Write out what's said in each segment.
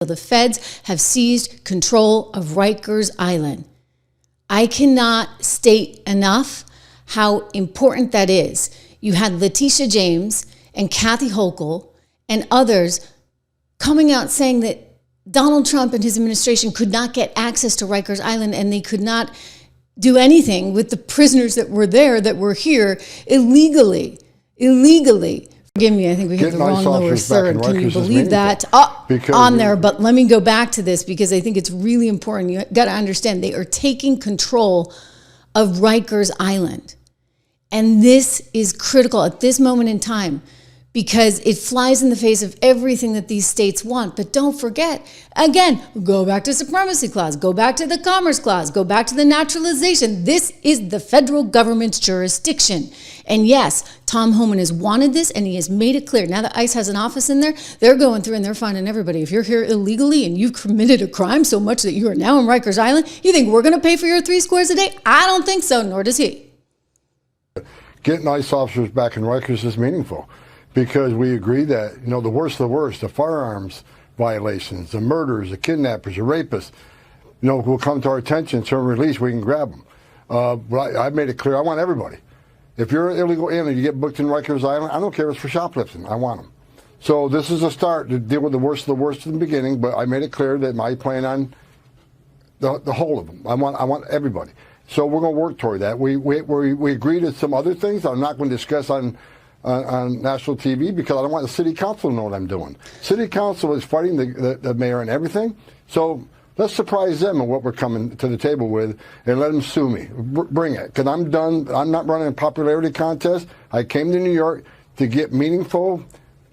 The feds have seized control of Rikers Island. I cannot state enough how important that is. You had Letitia James and Kathy Hochul and others coming out saying that Donald Trump and his administration could not get access to Rikers Island, and they could not do anything with the prisoners that were there, that were here illegally. Forgive me, I think we hit the wrong lower third. Can you believe that? On there, but let me go back to this because I think it's really important. You got to understand, they are taking control of Rikers Island. And this is critical at this moment in time because it flies in the face of everything that these states want. But don't forget, again, go back to supremacy clause, go back to the commerce clause, go back to the naturalization. This is the federal government's jurisdiction. And yes, Tom Homan has wanted this and he has made it clear. Now that ICE has an office in there, they're going through and they're finding everybody. If you're here illegally and you've committed a crime so much that you are now in Rikers Island, you think we're going to pay for your 3 squares a day? I don't think so, nor does he. Getting ICE officers back in Rikers is meaningful because we agree that, the worst of the worst, the firearms violations, the murders, the kidnappers, the rapists, will come to our attention, term release, we can grab them. But I've made it clear, I want everybody. If you're an illegal alien, you get booked in Rikers Island, I don't care if it's for shoplifting, I want them. So this is a start to deal with the worst of the worst in the beginning, but I made it clear that my plan on the whole of them. I want everybody. So we're going to work toward that. We agreed to some other things I'm not going to discuss on national TV because I don't want the city council to know what I'm doing. City council is fighting the mayor and everything. So let's surprise them on what we're coming to the table with and let them sue me. Bring it. Because I'm done. I'm not running a popularity contest. I came to New York to get meaningful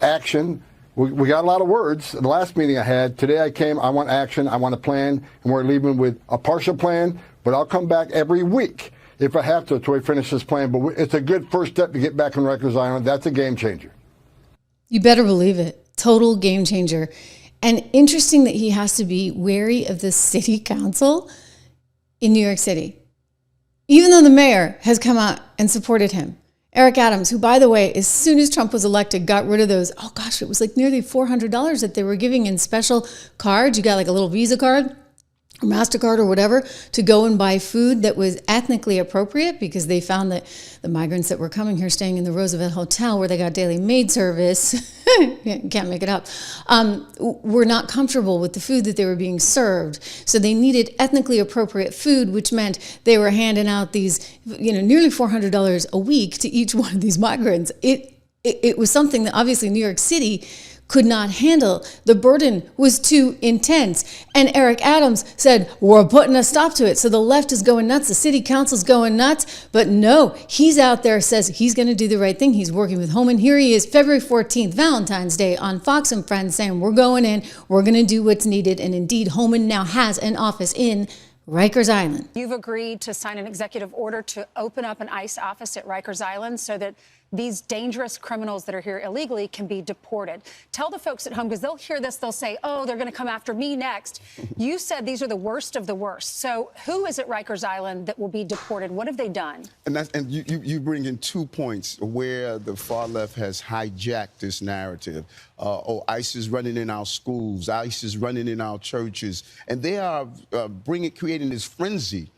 action. We got a lot of words. The last meeting I had, today I came, I want action, I want a plan, and we're leaving with a partial plan, but I'll come back every week if I have to until we finish this plan. But it's a good first step to get back on Rikers Island. That's a game changer. You better believe it. Total game changer. And interesting that he has to be wary of the city council in New York City, even though the mayor has come out and supported him. Eric Adams, who, by the way, as soon as Trump was elected, got rid of those, it was like nearly $400 that they were giving in special cards. You got like a little Visa card or MasterCard or whatever to go and buy food that was ethnically appropriate because they found that the migrants that were coming here staying in the Roosevelt Hotel where they got daily maid service, can't make it up, were not comfortable with the food that they were being served. So they needed ethnically appropriate food, which meant they were handing out these, nearly $400 a week to each one of these migrants. It was something that obviously New York City could not handle. The burden was too intense. And Eric Adams said, we're putting a stop to it. So the left is going nuts. The city council's going nuts. But no, he's out there, says he's going to do the right thing. He's working with Homan. Here he is, February 14th, Valentine's Day, on Fox and Friends, saying we're going in, we're going to do what's needed. And indeed, Homan now has an office in Rikers Island. You've agreed to sign an executive order to open up an ICE office at Rikers Island so that these dangerous criminals that are here illegally can be deported. Tell the folks at home, because they'll hear this, they'll say, oh, they're going to come after me next. You said these are the worst of the worst. So who is at Rikers Island that will be deported? What have they done? And you bring in 2 points where the far left has hijacked this narrative. ICE is running in our schools, ICE is running in our churches, and they are creating this frenzy.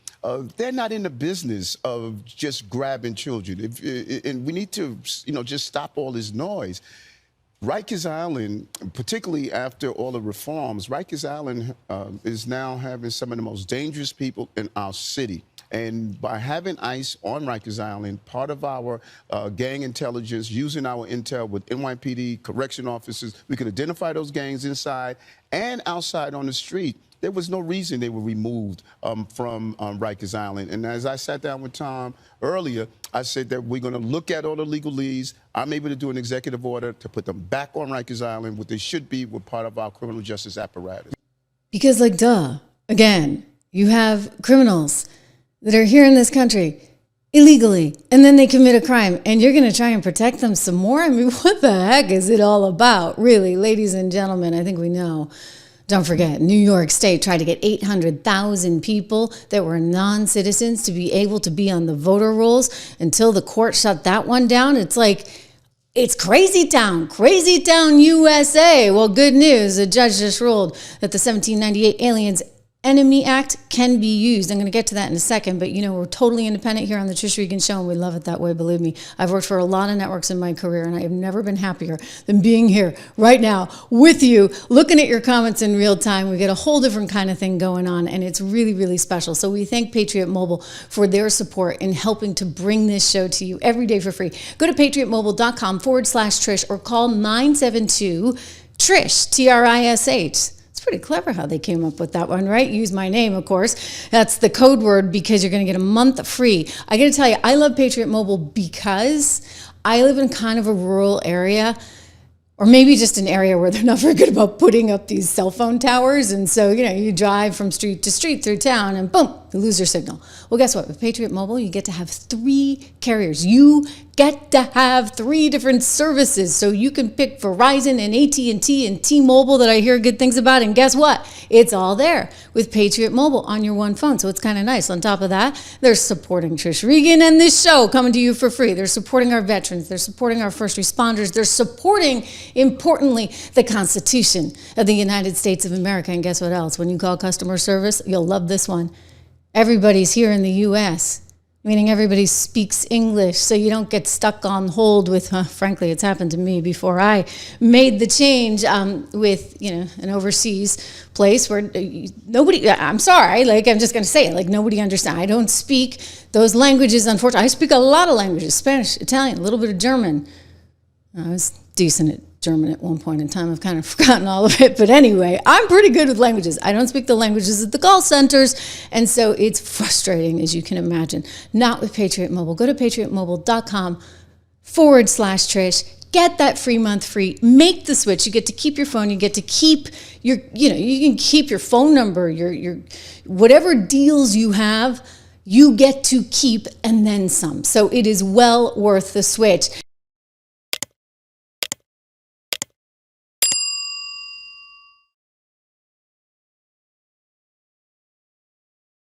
They're not in the business of just grabbing children. And we need to, just stop all this noise. Rikers Island, particularly after all the reforms, Rikers Island is now having some of the most dangerous people in our city. And by having ICE on Rikers Island, part of our gang intelligence, using our intel with NYPD, correction officers, we can identify those gangs inside and outside on the street. There was no reason they were removed from Rikers Island. And as I sat down with Tom earlier, I said that we're going to look at all the legalese. I'm able to do an executive order to put them back on Rikers Island, what they should be with part of our criminal justice apparatus. Because, again, you have criminals that are here in this country illegally, and then they commit a crime, and you're going to try and protect them some more? I mean, what the heck is it all about? Really, ladies and gentlemen, I think we know. Don't forget, New York State tried to get 800,000 people that were non-citizens to be able to be on the voter rolls until the court shut that one down. It's like, It's Crazy Town, USA. Well, good news. A judge just ruled that the 1798 Aliens Enemy Act can be used. I'm going to get to that in a second, but we're totally independent here on the Trish Regan Show, and we love it that way, believe me. I've worked for a lot of networks in my career, and I have never been happier than being here right now with you, looking at your comments in real time. We get a whole different kind of thing going on, and it's really, really special. So we thank Patriot Mobile for their support in helping to bring this show to you every day for free. Go to patriotmobile.com/Trish or call 972-TRISH, TRISH. It's pretty clever how they came up with that one, right? Use my name, of course. That's the code word because you're going to get a month free. I got to tell you, I love Patriot Mobile because I live in kind of a rural area, or maybe just an area where they're not very good about putting up these cell phone towers. And so, you drive from street to street through town and boom, you lose your signal. Well, guess what? With Patriot Mobile, you get to have 3 carriers. You get to have 3 different services. So you can pick Verizon and AT&T and T-Mobile that I hear good things about. And guess what? It's all there with Patriot Mobile on your one phone. So it's kind of nice. On top of that, they're supporting Trish Regan and this show coming to you for free. They're supporting our veterans. They're supporting our first responders. They're supporting, importantly, the Constitution of the United States of America. And guess what else? When you call customer service, you'll love this one. Everybody's here in the U.S., meaning everybody speaks English, so you don't get stuck on hold with, frankly, it's happened to me before I made the change with, an overseas place where nobody, I'm sorry, I'm just going to say it, nobody understands. I don't speak those languages, unfortunately. I speak a lot of languages, Spanish, Italian, a little bit of German. I was decent at German at one point in time. I've kind of forgotten all of it. But anyway, I'm pretty good with languages. I don't speak the languages at the call centers. And so it's frustrating, as you can imagine. Not with Patriot Mobile. Go to patriotmobile.com/Trish. Get that free month free. Make the switch. You get to keep your phone. You get to keep your, you can keep your phone number, your whatever deals you have, you get to keep and then some. So it is well worth the switch.